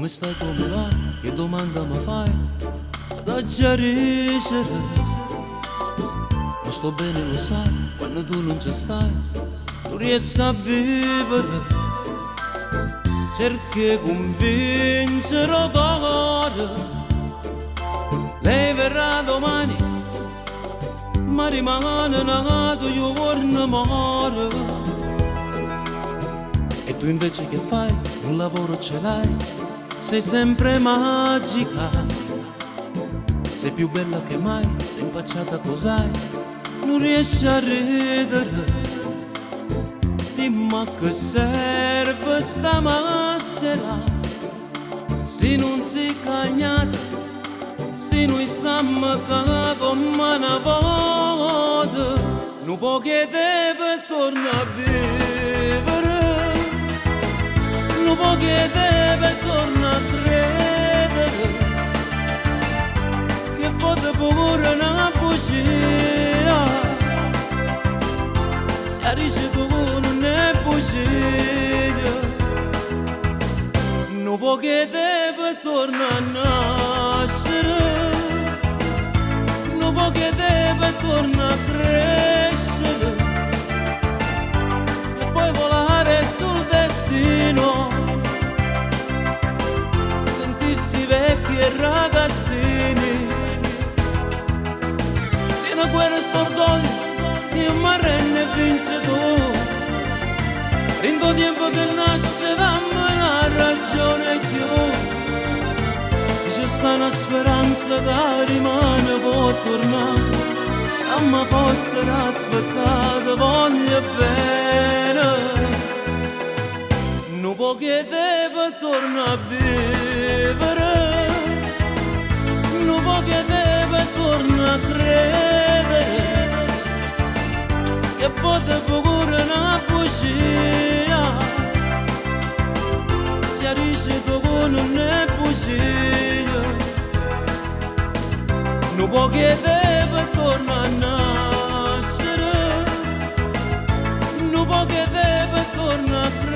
Come stai, come va? Che domanda mi fai? Da chiariscere. Ma sto bene, lo sai, quando tu non ci stai, non riesco a vivere. Cerchi convincere il cuore, lei verrà domani, ma rimane nato io vorrei morire. E tu invece che fai? Un lavoro ce l'hai, sei sempre magica, sei più bella che mai, sei impacciata cos'hai, non riesci a ridere. Dimmi a che serve sta maschera, se non si cagnata, se noi stiamo come una volta, non può chiedere per tornare a vivere, non può chiedere per tornare a credere, che fosse pure una bugia, si arriva tu non è bugia, non può chiedere per tornare a nascere, non può chiedere per tornare a crescere, e poi volare sul destino, sentirsi vecchi e ragazzini. Se una guerra st'orgoglio, io mi rende e vince tu. Rindo tempo che nasce, dammi una ragione più. C'è sta una speranza che rimane, può tornare, dammi forza l'aspettata, voglio bene. Non può chiedere per tornare a vivere, non può chiedere per tornare a credere, che fosse pure una bugia, si arriva tu non è bugia, non può chiedere per tornare a nascere, non può chiedere per tornare a credere,